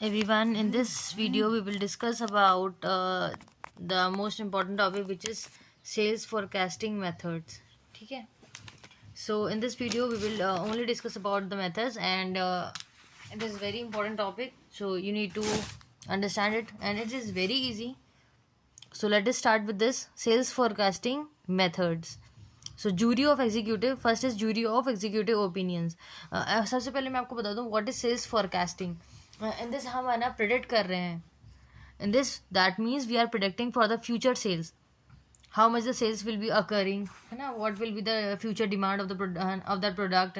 Everyone, in this video we will discuss about the most important topic, which is sales forecasting methods. ठीक है. So in this video we will only discuss about the methods, and it is very important topic, so you need to understand it, and it is very easy. So let us start with this sales forecasting methods. So jury of executive, first is jury of executive opinions. सबसे पहले मैं आपको बता दूं what is sales forecasting. In this हम है ना predict कर रहे हैं. In this, that means we are predicting for the future sales. How much the sales will be occurring, है ना, what will be the future demand of that product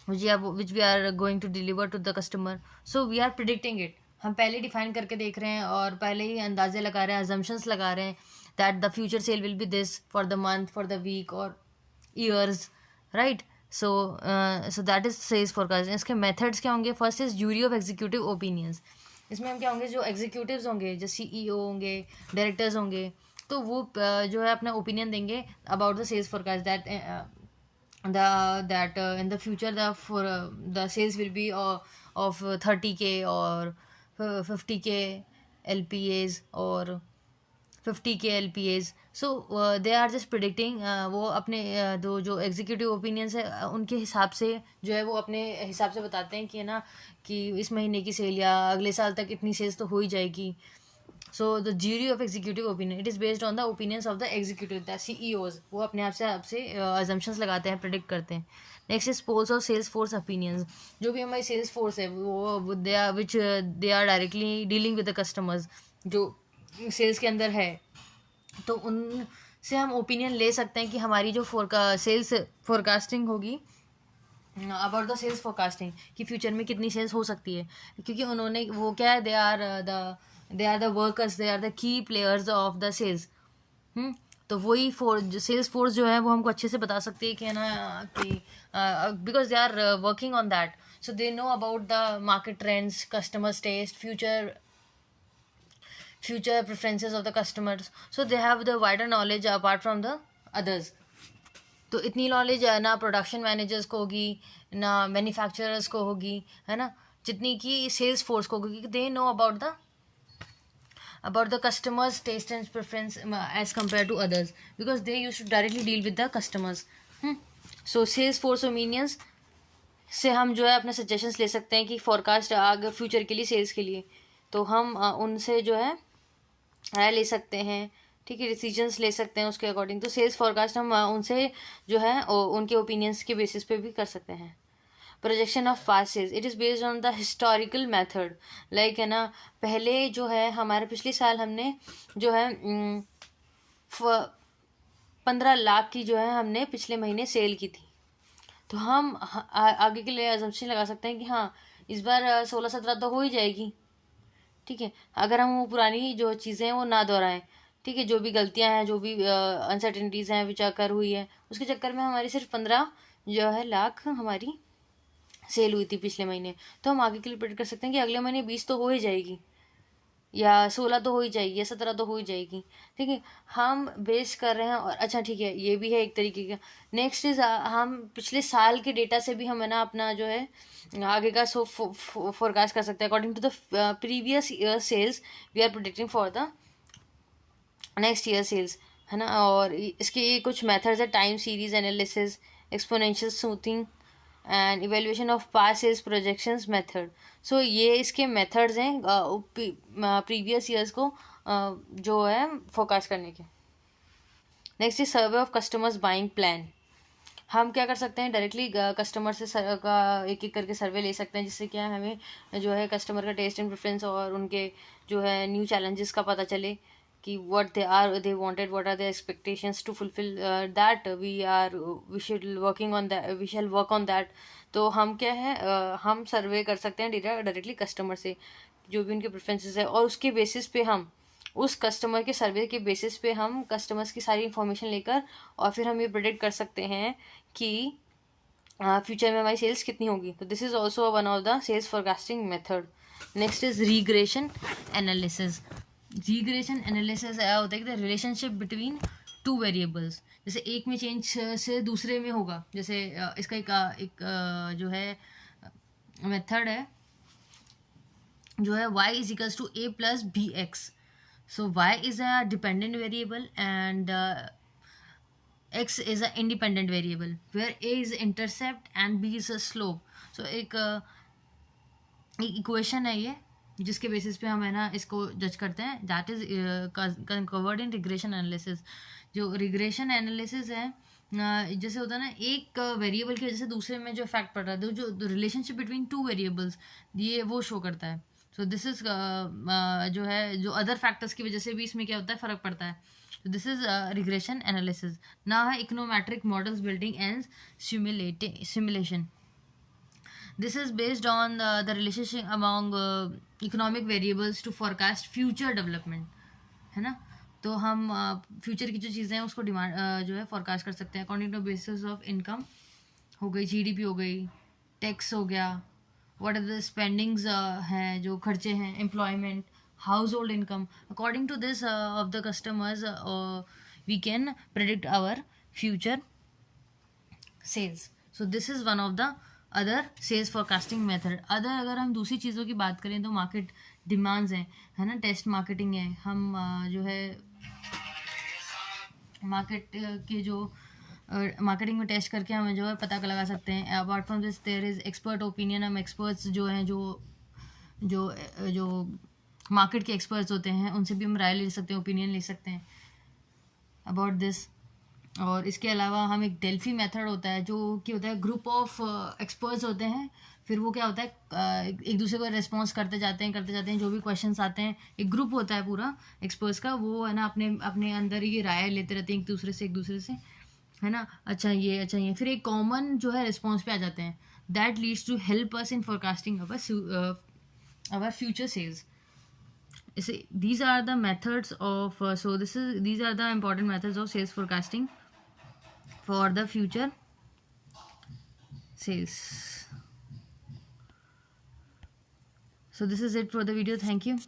which we are going to deliver to the customer. So we are predicting it. हम पहले define करके देख रहे हैं और पहले ही अंदाजे लगा रहे हैं, assumptions लगा रहे हैं that the future sale will be this for the month, for the week or years, right? So that is sales forecast. इसके methods क्या होंगे? First is jury of executive opinions. इसमें हम क्या होंगे, जो एग्जीक्यूटिव्स होंगे, जो CEO होंगे, डायरेक्टर्स होंगे, तो वो जो है अपना ओपिनियन देंगे about the sales forecast that in the future the sales will be of 30K or 50K LPAs or 50K LPAs. So they are just predicting. वो अपने जो एग्जीक्यूटिव ओपिनियंस है उनके हिसाब से जो है वो अपने हिसाब से बताते हैं कि है ना कि इस महीने की सेल या अगले साल तक इतनी सेल्स तो हो ही जाएगी. So the jury of executive opinion, it is based on the opinions of the executive, the CEOs. वो अपने आप से assumptions लगाते हैं, predict करते हैं. Next is polls of sales force opinions. जो भी हमारी sales force है वो they are directly dealing with the customers, जो sales के अंदर है, तो उनसे हम ओपिनियन ले सकते हैं कि हमारी जो सेल्स फोरकास्टिंग होगी अबाउट द सेल्स फोरकास्टिंग कि फ्यूचर में कितनी सेल्स हो सकती है, क्योंकि उन्होंने वो क्या है, they are the workers, they are the key players of the sales. तो वही सेल्स फोर्स जो है वो हमको अच्छे से बता सकती है कि है ना कि because they are working on that, so they know about the market trends, customers taste, future preferences of the customers. So they have the wider knowledge apart from the others. तो इतनी नॉलेज ना production managers को होगी, ना manufacturers को होगी, है ना, जितनी की सेल्स फोर्स को होगी. They know about the customers taste and preference as compared to others, because they used to directly deal with the customers. So sales force opinions से हम जो है अपने सजेशंस ले सकते हैं कि फोरकास्ट आगे फ्यूचर के लिए, सेल्स के लिए, तो हम उनसे जो है राय ले सकते हैं, ठीक है, डिसीजंस ले सकते हैं उसके अकॉर्डिंग. तो सेल्स फॉरकास्ट हम उनसे जो है उनके ओपिनियंस के बेसिस पे भी कर सकते हैं. Projection of past sales, it is based on the historical method. Like है ना, पहले जो है हमारे पिछले साल हमने जो है 15 लाख की जो है हमने पिछले महीने सेल की थी, तो हम आगे के लिए असम्पशन लगा सकते हैं कि हाँ इस बार 16-17 तो हो ही जाएगी. ठीक है, अगर हम वो पुरानी जो चीज़ें हैं वो ना दोहराएं. ठीक है, जो भी गलतियां हैं, जो भी अनसर्टेनिटीज़ हैं विच अकर हुई है, उसके चक्कर में हमारी सिर्फ 15 जो है लाख हमारी सेल हुई थी पिछले महीने, तो हम आगे के लिए प्रेडिक्ट कर सकते हैं कि अगले महीने 20 तो हो ही जाएगी, या 16 तो हो ही जाएगी, या 17 तो हो ही जाएगी. ठीक है, हम बेस कर रहे हैं. और अच्छा ठीक है, ये भी है एक तरीके का. नेक्स्ट इज हम पिछले साल के डेटा से भी हम है ना अपना जो है आगे का फोरकास्ट कर सकते हैं. According to the previous year sales we are predicting for the next year sales, है ना. और इसके ये कुछ मेथड्स है: time series analysis, exponential smoothing and evaluation of past sales projections method. So ये इसके मेथड्स हैं प्रीवियस ईयर्स को जो है फोरकास्ट करने के. Next is survey of customers buying plan. हम क्या कर सकते हैं, डायरेक्टली कस्टमर से का एक एक करके सर्वे ले सकते हैं, जिससे क्या हमें जो है कस्टमर का टेस्ट एंड प्रेफरेंस और उनके जो है न्यू चैलेंजेस का पता चले कि what they wanted, what are their expectations to fulfill that we should we shall work on that. तो हम क्या है हम सर्वे कर सकते हैं डायरेक्टली कस्टमर से जो भी उनके प्रेफरेंसेस है, और उसके बेसिस पे हम उस कस्टमर के सर्वे के बेसिस पे हम कस्टमर्स की सारी इंफॉर्मेशन लेकर और फिर हम ये प्रेडिक्ट कर सकते हैं कि फ्यूचर में हमारी सेल्स कितनी होगी. तो this is also one of the sales forecasting method. Next is regression analysis. Regression analysis होता है कि रिलेशनशिप बिटवीन टू वेरिएबल्स. जैसे एक में चेंज से दूसरे में होगा. जैसे इसका एक जो है मेथड है जो है y is equals to a plus B X. So y is a dependent variable and x is a independent variable where a is intercept and b is a slope. So एक equation है ये जिसके basis पे हम है ना इसको जज करते हैं. That is covered in regression analysis. जो रिग्रेशन एनालिसिस है जैसे होता है ना एक वेरिएबल की वजह से दूसरे में जो इफेक्ट पड़ रहा है, जो रिलेशनशिप बिटवीन टू वेरिएबल्स ये वो शो करता है. सो दिस इज जो है जो अदर फैक्टर्स की वजह से भी इसमें क्या होता है फ़र्क पड़ता है. This is regression analysis. ना है econometric models building and simulation. This is based on the relationship among economic variables to forecast future development, है ना. तो हम फ्यूचर की जो चीज़ें हैं उसको डिमांड जो है फोरकास्ट कर सकते हैं according to basis of income हो गई, जीडीपी हो गई, टैक्स हो गया, व्हाट आर द स्पेंडिंग्स हैं जो खर्चे हैं, employment, household income. According to this of the customers we can predict our future sales. So this is one of the other sales forecasting method. अगर हम दूसरी चीज़ों की बात करें तो मार्केट डिमांड्स हैं, है ना, टेस्ट मार्केटिंग है. हम जो है मार्केट के जो मार्केटिंग में टेस्ट करके हम जो है पता लगा सकते हैं. Apart from this there is expert opinion. हम एक्सपर्ट्स जो हैं जो जो जो मार्केट के एक्सपर्ट्स होते हैं उनसे भी हम राय ले सकते हैं, ओपिनियन ले सकते हैं अबाउट दिस. और इसके अलावा हम एक डेल्फी मेथड होता है जो कि होता है ग्रुप ऑफ एक्सपर्ट्स होते हैं. फिर वो क्या होता है एक दूसरे को रेस्पॉन्स करते जाते हैं जो भी क्वेश्चंस आते हैं. एक ग्रुप होता है पूरा एक्सपर्ट्स का, वो है ना अपने अपने अंदर ही राय लेते रहते हैं एक दूसरे से, है ना. अच्छा ये फिर एक कॉमन जो है रिस्पॉन्स पे आ जाते हैं. That leads to help us in forecasting our future sales. These are the methods of these are the important methods of sales forecasting for the future sales. So this is it for the video. Thank you.